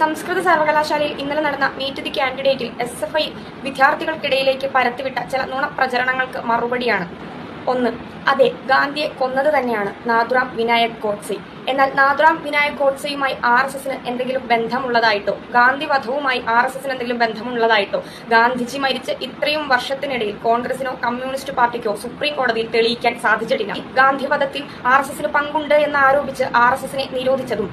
സംസ്കൃത സർവകലാശാലയിൽ ഇന്നലെ നടന്ന മീറ്റ് ദി കാൻഡിഡേറ്റിൽ SFI വിദ്യാർത്ഥികൾക്കിടയിലേക്ക് പരത്തിവിട്ട ചില നുണപ്രചരണങ്ങൾക്ക് മറുപടിയാണ്. 1. അതെ, ഗാന്ധിയെ കൊന്നത് തന്നെയാണ് നാഥുറാം വിനായക് ഗോഡ്സെ. എന്നാൽ നാഥുറാം വിനായക് ഗോഡ്സെയുമായി RSSന് എന്തെങ്കിലും ബന്ധമുള്ളതായിട്ടോ ഗാന്ധി വധവുമായി RSSന് എന്തെങ്കിലും ബന്ധമുള്ളതായിട്ടോ ഗാന്ധിജി മരിച്ച് ഇത്രയും വർഷത്തിനിടയിൽ കോൺഗ്രസിനോ കമ്മ്യൂണിസ്റ്റ് പാർട്ടിക്കോ സുപ്രീം കോടതിയിൽ തെളിയിക്കാൻ സാധിച്ചിട്ടില്ല. ഗാന്ധി വധത്തിൽ RSSന് പങ്കുണ്ട് എന്നാരോപിച്ച് RSSനെ നിരോധിച്ചതും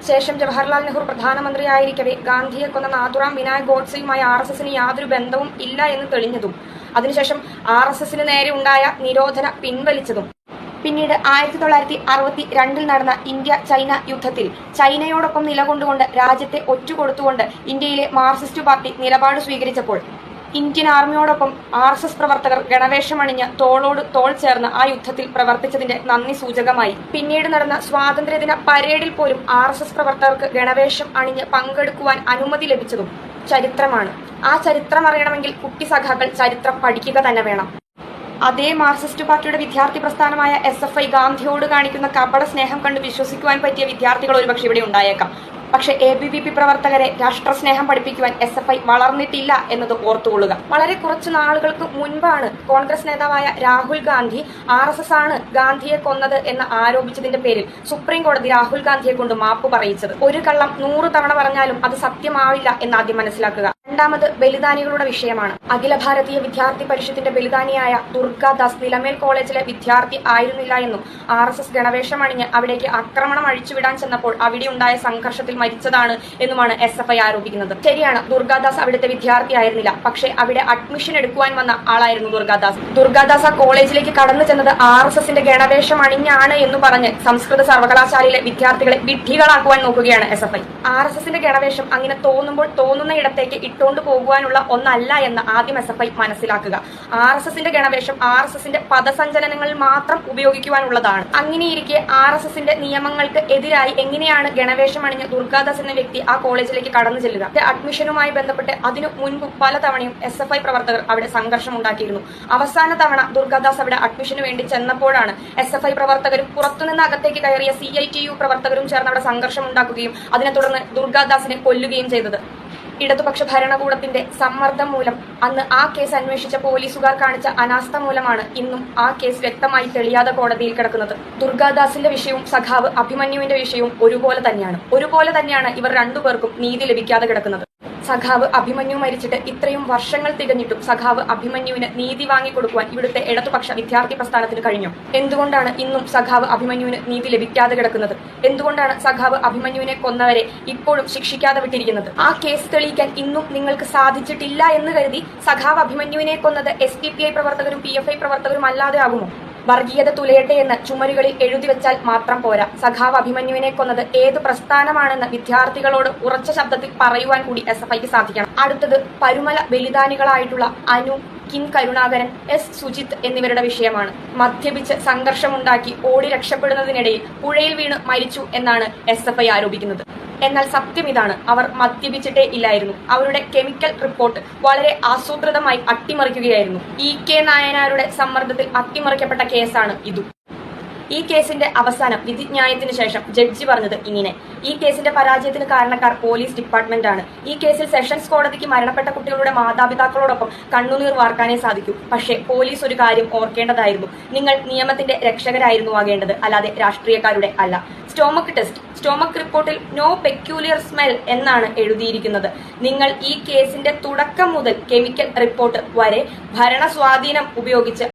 ശേഷം ജവഹർലാൽ നെഹ്റു പ്രധാനമന്ത്രിയായിരിക്കവെ ഗാന്ധിയെ കൊന്ന നാഥുറാം വിനായക് ഗോഡ്സെയുമായി RSSന് യാതൊരു ബന്ധവും ഇല്ല എന്ന് തെളിഞ്ഞതും അതിനുശേഷം RSSന് നേരെ ഉണ്ടായ നിരോധന പിൻവലിച്ചതും പിന്നീട് 1962 നടന്ന ഇന്ത്യ ചൈന യുദ്ധത്തിൽ ചൈനയോടൊപ്പം നിലകൊണ്ടുകൊണ്ട് രാജ്യത്തെ ഒറ്റുകൊടുത്തുകൊണ്ട് ഇന്ത്യയിലെ മാർക്സിസ്റ്റ് പാർട്ടി നിലപാട് സ്വീകരിച്ചപ്പോൾ ഇന്ത്യൻ ആർമിയോടൊപ്പം RSS പ്രവർത്തകർ ഗണവേഷമണിഞ്ഞ് തോളോട് തോൾ ചേർന്ന് ആ യുദ്ധത്തിൽ പ്രവർത്തിച്ചതിന്റെ നന്ദി സൂചകമായി പിന്നീട് നടന്ന സ്വാതന്ത്ര്യദിന പരേഡിൽ പോലും RSS പ്രവർത്തകർക്ക് ഗണവേഷം അണിഞ്ഞ് പങ്കെടുക്കുവാൻ അനുമതി ലഭിച്ചതും ചരിത്രമാണ്. ആ ചരിത്രം അറിയണമെങ്കിൽ കുട്ടി സഖാക്കൾ ചരിത്രം പഠിക്കുക തന്നെ വേണം. അതേ മാർക്സിസ്റ്റ് പാർട്ടിയുടെ വിദ്യാർത്ഥി പ്രസ്ഥാനമായ SFI ഗാന്ധിയോട് കാണിക്കുന്ന കപട സ്നേഹം കണ്ട് വിശ്വസിക്കുവാൻ പറ്റിയ വിദ്യാർത്ഥികൾ ഒരുപക്ഷെ ഇവിടെ ഉണ്ടായേക്കാം. പക്ഷെ ABVP പ്രവർത്തകരെ രാഷ്ട്രസ്നേഹം പഠിപ്പിക്കുവാൻ SFI വളർന്നിട്ടില്ല എന്നത് ഓർത്തുകൊള്ളുക. വളരെ കുറച്ചു നാളുകൾക്ക് മുൻപാണ് കോൺഗ്രസ് നേതാവായ രാഹുൽ ഗാന്ധി RSS ആണ് ഗാന്ധിയെ കൊന്നത് എന്ന് ആരോപിച്ചതിന്റെ പേരിൽ സുപ്രീം കോടതി രാഹുൽ ഗാന്ധിയെ കൊണ്ട് മാപ്പ് പറയിച്ചത്. ഒരു കള്ളം 100 തവണ പറഞ്ഞാലും അത് സത്യമാവില്ല എന്നാദ്യം മനസ്സിലാക്കുക. രണ്ടാമത് ബലിദാനികളുടെ വിഷയമാണ്. അഖില ഭാരതീയ വിദ്യാർത്ഥി പരിഷത്തിന്റെ ബലിദാനിയായ ദുർഗാദാസ് നിലമേൽ കോളേജിലെ വിദ്യാർത്ഥി ആയിരുന്നില്ല എന്നും RSS ഗണവേഷം അണിഞ്ഞ് അവിടേക്ക് ആക്രമണം അഴിച്ചുവിടാൻ ചെന്നപ്പോൾ അവിടെ ഉണ്ടായ സംഘർഷത്തിൽ മരിച്ചതാണ് എന്നുമാണ് SFI ആരോപിക്കുന്നത്. ശരിയാണ്, ദുർഗാദാസ് അവിടുത്തെ വിദ്യാർത്ഥി ആയിരുന്നില്ല. പക്ഷേ അവിടെ അഡ്മിഷൻ എടുക്കുവാൻ വന്ന ആളായിരുന്നു ദുർഗാദാസ്. ദുർഗാദാസ് ആ കോളേജിലേക്ക് കടന്നു ചെന്നത് RSSന്റെ ഗണവേഷം അണിഞ്ഞാണ് എന്ന് പറഞ്ഞ് സംസ്കൃത സർവകലാശാലയിലെ വിദ്യാർത്ഥികളെ വിഡ്ഢികളാക്കുവാൻ നോക്കുകയാണ് SFI. RSSന്റെ ഗണവേഷം അങ്ങനെ തോന്നുമ്പോൾ തോന്നുന്ന ഇടത്തേക്ക് ഇട്ടുകൊണ്ട് പോകുവാനുള്ള ഒന്നല്ല എന്ന് ആദ്യം SFI മനസ്സിലാക്കുക. RSSന്റെ ഗണവേഷം RSSന്റെ പദസഞ്ചലനങ്ങളിൽ മാത്രം ഉപയോഗിക്കുവാനുള്ളതാണ്. അങ്ങനെയിരിക്കെ RSSന്റെ നിയമങ്ങൾക്ക് എതിരായി എങ്ങനെയാണ് ഗണവേഷം അണിഞ്ഞ ദുർഗാദാസ് എന്ന വ്യക്തി ആ കോളേജിലേക്ക് കടന്നു ചെല്ലുക? അഡ്മിഷനുമായി ബന്ധപ്പെട്ട് അതിനു മുൻപ് പലതവണയും SFI പ്രവർത്തകർ അവിടെ സംഘർഷം ഉണ്ടാക്കിയിരുന്നു. അവസാന തവണ ദുർഗാദാസ് അവിടെ അഡ്മിഷന് വേണ്ടി ചെന്നപ്പോഴാണ് SFI പ്രവർത്തകരും പുറത്തുനിന്ന് അകത്തേക്ക് കയറിയ CITU പ്രവർത്തകരും ചേർന്ന് അവിടെ സംഘർഷം ഉണ്ടാക്കുകയും അതിനെ തുടർന്ന് ദുർഗാദാസിനെ കൊല്ലുകയും ചെയ്തത്. ഇടതുപക്ഷ ഭരണകൂടത്തിന്റെ സമ്മർദ്ദം മൂലം അന്ന് ആ കേസ് അന്വേഷിച്ച പോലീസുകാർ കാണിച്ച അനാസ്ഥ മൂലമാണ് ഇന്നും ആ കേസ് വ്യക്തമായി തെളിയാതെ കോടതിയിൽ കിടക്കുന്നത്. ദുർഗാദാസിന്റെ വിഷയവും സഖാവ് അഭിമന്യുവിന്റെ വിഷയവും ഒരുപോലെ തന്നെയാണ് ഇവർ രണ്ടുപേർക്കും നീതി ലഭിക്കാതെ കിടക്കുന്നത്. സഖാവ് അഭിമന്യു മരിച്ചിട്ട് ഇത്രയും വർഷങ്ങൾ തികഞ്ഞിട്ടും സഖാവ് അഭിമന്യുവിന് നീതി വാങ്ങിക്കൊടുക്കുവാൻ ഇവിടുത്തെ ഇടതുപക്ഷ വിദ്യാർത്ഥി പ്രസ്ഥാനത്തിന് കഴിഞ്ഞു. എന്തുകൊണ്ടാണ് ഇന്നും സഖാവ് അഭിമന്യുവിന് നീതി ലഭിക്കാതെ കിടക്കുന്നത്? എന്തുകൊണ്ടാണ് സഖാവ് അഭിമന്യുവിനെ കൊന്നവരെ ഇപ്പോഴും ശിക്ഷിക്കാതെ വിട്ടിരിക്കുന്നത്? ആ കേസ് തെളിയിക്കാൻ ഇന്നും നിങ്ങൾക്ക് സാധിച്ചിട്ടില്ല എന്ന് കരുതി സഖാവ് അഭിമന്യുവിനെ കൊന്നത് SDPI പ്രവർത്തകരും PFI പ്രവർത്തകരും അല്ലാതെ ആകുമോ? വർഗീയത തുലയട്ടെ എന്ന് ചുമരുകളിൽ എഴുതിവെച്ചാൽ മാത്രം പോരാ. സഖാവ് അഭിമന്യുവിനെ കൊന്നത് ഏത് പ്രസ്ഥാനമാണെന്ന് വിദ്യാർത്ഥികളോട് ഉറച്ച ശബ്ദത്തിൽ പറയുവാൻ കൂടി SFIക്ക് സാധിക്കണം. അടുത്തത് പരുമല ബലിദാനികളായിട്ടുള്ള അനു, കിൻ കരുണാകരൻ, S സുജിത്ത് എന്നിവരുടെ വിഷയമാണ്. മദ്യപിച്ച് സംഘർഷമുണ്ടാക്കി ഓടി രക്ഷപ്പെടുന്നതിനിടയിൽ പുഴയിൽ വീണ് മരിച്ചു എന്നാണ് SFI ആരോപിക്കുന്നത്. എന്നാൽ സത്യം ഇതാണ്, അവർ മദ്യപിച്ചിട്ടേ ഇല്ലായിരുന്നു. അവരുടെ കെമിക്കൽ റിപ്പോർട്ട് വളരെ ആസൂത്രിതമായി അട്ടിമറിക്കുകയായിരുന്നു. EK നായനാരുടെ സമ്മർദ്ദത്തിൽ അട്ടിമറിക്കപ്പെട്ട കേസാണ് ഇതും. ഈ കേസിന്റെ അവസാനം വിധിന്യായത്തിന് ശേഷം ജഡ്ജി പറഞ്ഞത് ഇങ്ങനെ: ഈ കേസിന്റെ പരാജയത്തിന് കാരണക്കാർ പോലീസ് ഡിപ്പാർട്ട്മെന്റ് ആണ്. ഈ കേസിൽ സെഷൻസ് കോടതിക്ക് മരണപ്പെട്ട കുട്ടികളുടെ മാതാപിതാക്കളോടൊപ്പം കണ്ണുനീർ വാർക്കാനേ സാധിക്കൂ. പക്ഷേ പോലീസ് ഒരു കാര്യം ഓർക്കേണ്ടതായിരുന്നു. നിങ്ങൾ നിയമത്തിന്റെ രക്ഷകരായിരുന്നു ആകേണ്ടത്, അല്ലാതെ രാഷ്ട്രീയക്കാരുടെ അല്ല. സ്റ്റോമക് റിപ്പോർട്ടിൽ നോ പെക്യൂലിയർ സ്മെൽ എന്നാണ് എഴുതിയിരിക്കുന്നത്. നിങ്ങൾ ഈ കേസിന്റെ തുടക്കം മുതൽ കെമിക്കൽ റിപ്പോർട്ട് വരെ ഭരണ സ്വാധീനം ഉപയോഗിച്ച്